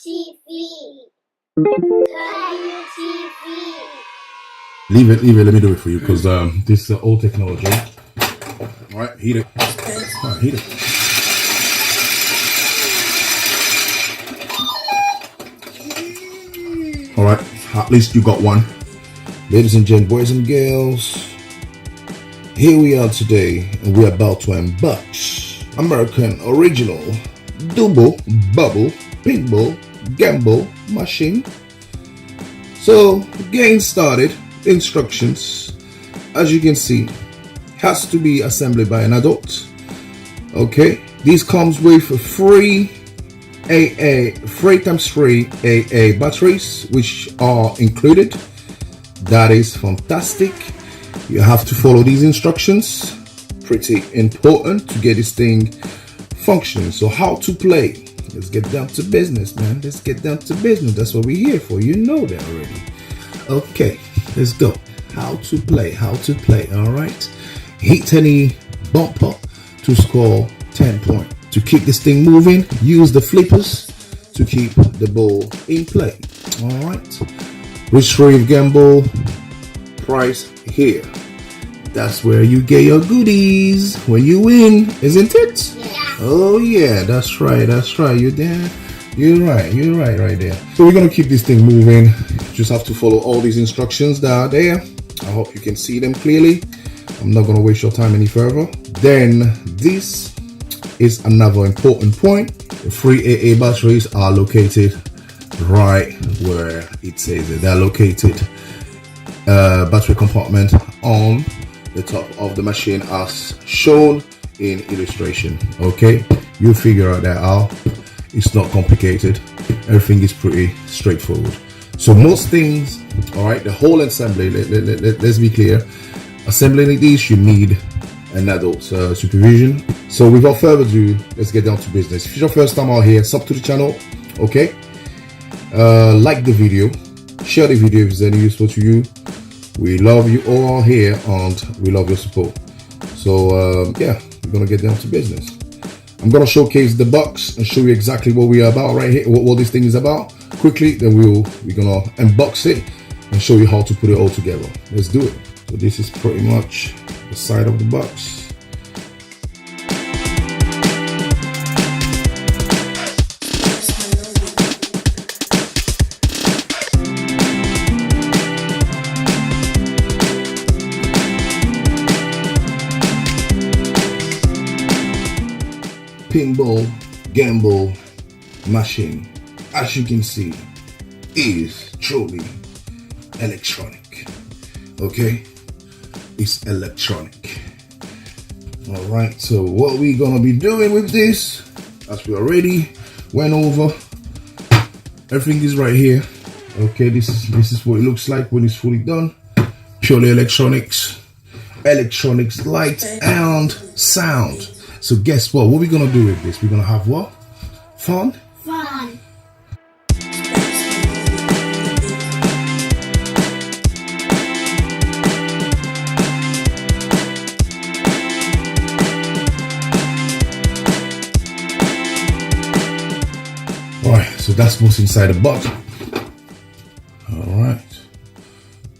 Leave it, let me do it for you, because this is old technology. Alright, heat it. Alright, heat it. Alright, at least you got one. Ladies and gentlemen, boys and girls, here we are today, and we're about to unbox American original Dubble Pinball Gumball machine. So, getting started. Instructions, as you can see, has to be assembled by an adult. Okay, this comes with a free 3x3 AA batteries, which are included. That is fantastic. You have to follow these instructions. Pretty important to get this thing functioning. So how to play? Let's get down to business, man. Let's get down to business. That's what we're here for. You know that already. Okay, let's go. How to play, all right? Hit any bumper to score 10 points. To keep this thing moving, use the flippers to keep the ball in play, all right? Retrieve Gumball, price here. That's where you get your goodies when you win, isn't it? Yeah. Oh yeah, that's right. You're there. You're right right there. So we're gonna keep this thing moving. Just have to follow all these instructions that are there. I hope you can see them clearly. I'm not gonna waste your time any further. Then this is another important point. The free AA batteries are located right where it says it. They're located battery compartment on the top of the machine as shown in illustration. Okay, you figure out that out. It's not complicated. Everything is pretty straightforward. So most things, all right, the whole assembly, let's be clear, assembling these, you need an adult supervision. So without further ado, let's get down to business. If it's your first time out here, sub to the channel, okay? Like the video, share the video if it's any useful to you. We love you all here and we love your support. So yeah, we're gonna get down to business. I'm gonna showcase the box and show you exactly what we are about right here, what this thing is about quickly. Then we're gonna unbox it and show you how to put it all together. Let's do it. So this is pretty much the side of the box. Pinball Gumball machine, as you can see, is truly electronic. Okay, it's electronic. All right, so what we're gonna be doing with this, as we already went over, everything is right here. Okay, this is what it looks like when it's fully done. Purely electronics, light and sound. So guess what? What we're gonna do with this? We're gonna have what? Fun? Fun. Alright, so that's what's inside the box. Alright.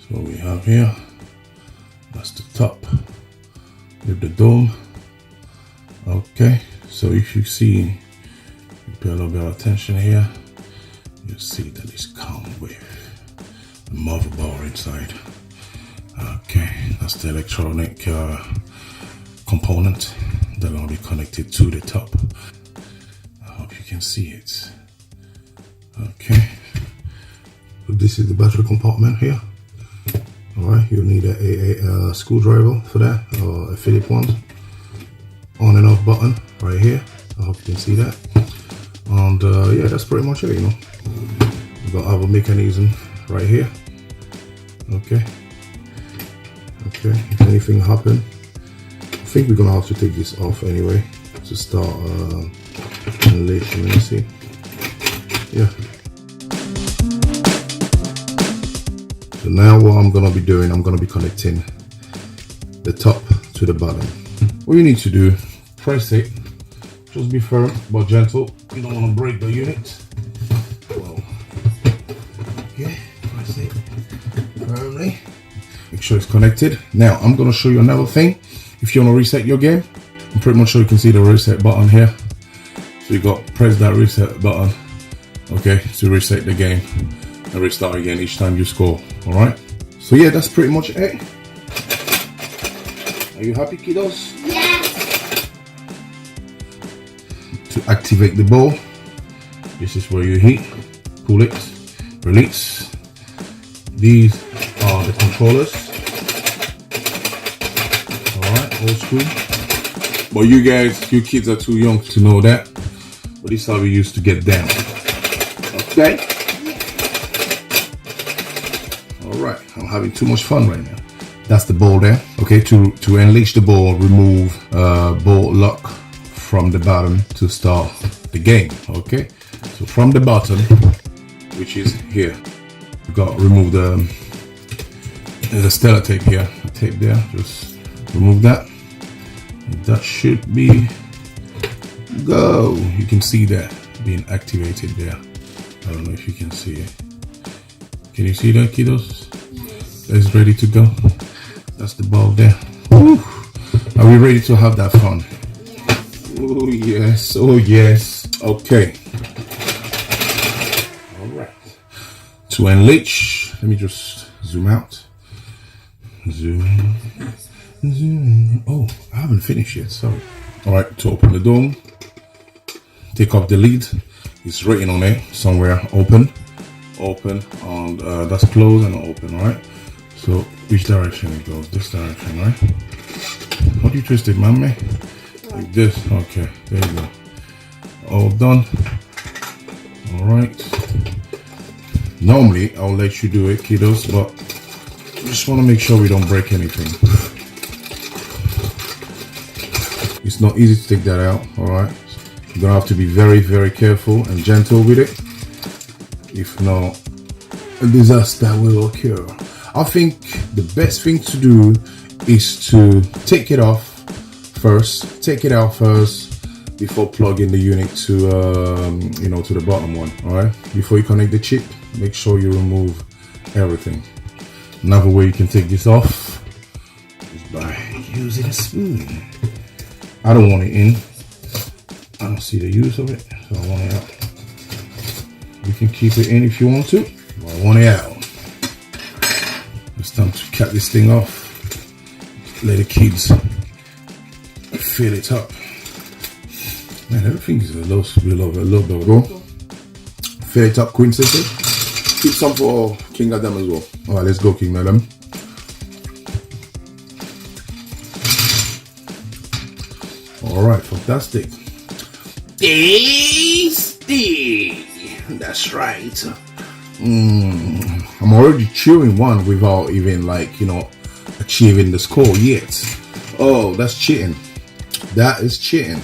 So what we have here. That's the top with the dome. Okay, so if you see, you pay a little bit of attention here, you'll see that it's come with a motherboard inside. Okay, that's the electronic component that will be connected to the top. I hope you can see it. Okay, so this is the battery compartment here. Alright, you'll need a screwdriver for that, or a Phillips one. On and off button right here. I hope you can see that. And yeah, that's pretty much it, you know. We've got our mechanism right here. Okay, if anything happen, I think we're gonna have to take this off anyway to start ventilation. Let me see. Yeah. So now what I'm gonna be doing, I'm gonna be connecting the top to the bottom. What you need to do, press it, just be firm but gentle. You don't want to break the unit. firmly. Make sure it's connected. Now I'm going to show you another thing. If you want to reset your game, I'm pretty much sure you can see the reset button here. So you got press that reset button, okay, to reset the game and restart again each time you score. All right. So yeah, that's pretty much it. Are you happy, kiddos? Yes. To activate the ball, this is where you hit, pull it, release. These are the controllers. Alright, old school. But you guys, you kids are too young to know that. But this is how we used to get down. Okay? Alright, I'm having too much fun right now. That's the ball there. Okay, to unleash the ball, remove ball lock from the bottom to start the game. Okay, so from the bottom, which is here, you got to remove there's a stellar tape here, tape there, just remove that. That should be go. You can see that being activated there. I don't know if you can see it. Can you see that, kiddos? Yes. It's ready to go. That's the ball there. Woo. Are we ready to have that fun? Yes. Oh yes, oh yes. Okay. Alright. To unleash, let me just zoom out. Zoom in. Zoom in. Oh, I haven't finished yet, sorry. Alright, to open the dome, take off the lid. It's written on it somewhere, open, and that's closed and open, alright? So, which direction it goes? This direction, right? How do you twist it, mommy? Like this. Okay, there you go. All done. Alright. Normally, I'll let you do it, kiddos, but I just want to make sure we don't break anything. It's not easy to take that out, alright? You're going to have to be very, very careful and gentle with it. If not, a disaster will occur. I think the best thing to do is to take it off first. Take it out first before plugging the unit to, you know, to the bottom one. All right. Before you connect the chip, make sure you remove everything. Another way you can take this off is by using a spoon. I don't want it in. I don't see the use of it, so I want it out. You can keep it in if you want to, but I want it out. It's time to cut this thing off. Let the kids fill it up. Man, everything is a little bit go. Fill it up, Queen Sissy. Keep some for King Adam as well. Alright, let's go, King Adam. Alright, fantastic. Tasty! That's right. I'm already chewing one without even, like, you know, achieving the score yet. Oh, that's cheating. That is cheating.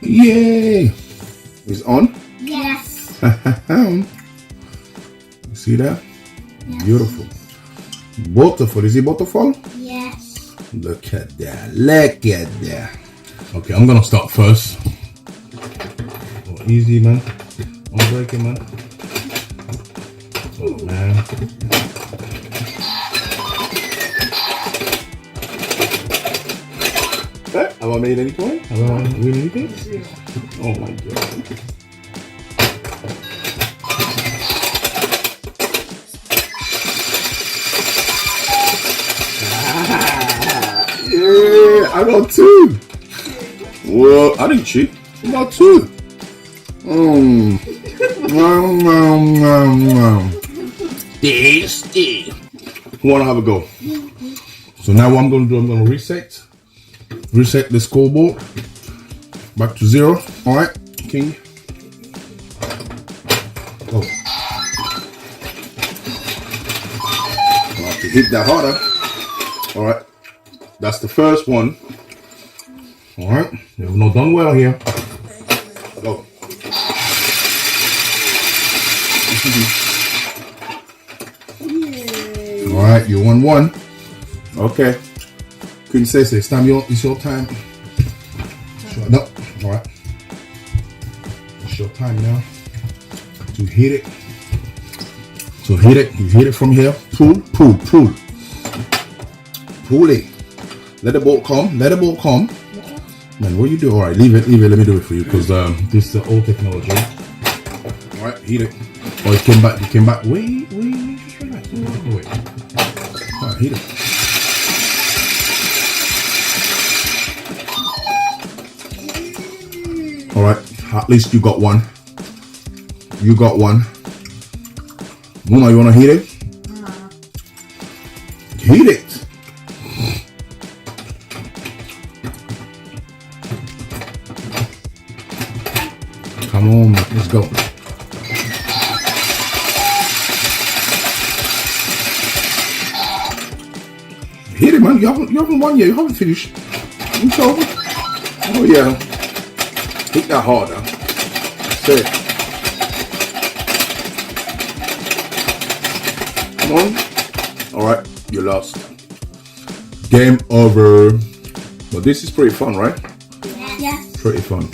Yay! It's on? Yes. You see that? Yes. Beautiful. Beautiful. Is it beautiful? Yes. Look at that. Look at that. Okay, I'm gonna start first. Oh, easy, man. I'm breaking, man. Oh, man. Have I made any point? Have I win anything? Oh my god. Yeah, I got two. Whoa, I didn't cheat. I got two. Tasty. Who wanna have a go? So now what I'm gonna do, I'm gonna reset the scoreboard back to 0. All right, King. Oh, I'll have to hit that harder. All right, that's the first one. All right, you've not done well here. Go. All right, you won one. Okay. Princess, it's your time. No, time now to heat it. So heat it. You heat it from here. Pull it. Let the bolt come. Man, what you do? All right, leave it. Let me do it for you because this is the old technology. All right, heat it. Oh, it came back. Wait. Just relax. Wait. All right, heat it. All right, at least you got one. Muna, you wanna heat it? Heat it. Come on, man. Let's go. Hit it, man. You haven't won yet. You haven't finished. It's over. Oh yeah. Hit that harder. Say it. Come on. All right, you lost. Game over. But this is pretty fun, right? Yes. Pretty fun.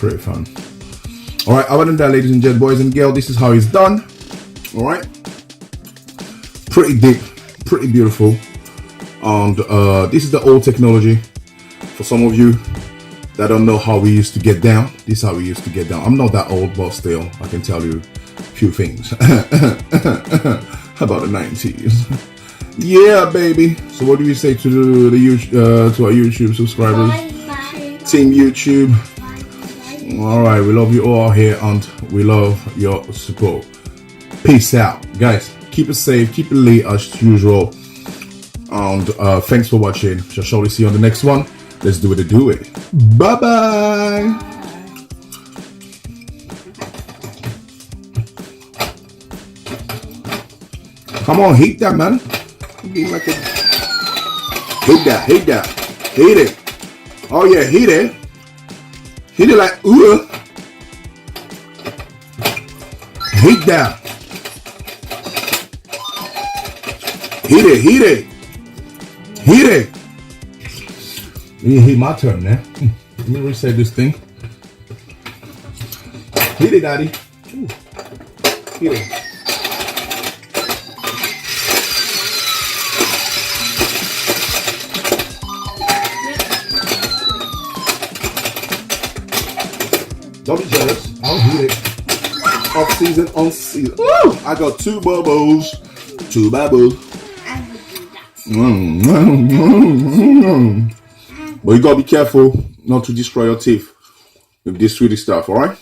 All right, other than that, ladies and gents, boys and girls, this is how it's done. All right. Pretty deep, pretty beautiful. And this is the old technology. For some of you that don't know how we used to get down, this is how we used to get down. I'm not that old, but still, I can tell you a few things about the 90s. Yeah, baby. So what do we say to to our YouTube subscribers? Bye. Team YouTube. All right, we love you all here, and we love your support. Peace out, guys. Keep it safe, keep it lit as usual. And thanks for watching. Shall we see you on the next one? Let's do it. Bye bye. Come on, heat that, man. Like hit that. Heat it. Oh yeah, heat it. Heat it like ooh. Heat that. Heat it. Let me hit my turn now. Let me reset this thing. Hit it, daddy. Ooh. Hit it. Don't be jealous. I'll hit it. Off season, on season. Woo! I got two bubbles. But you gotta be careful not to destroy your teeth with this sweetie stuff, alright?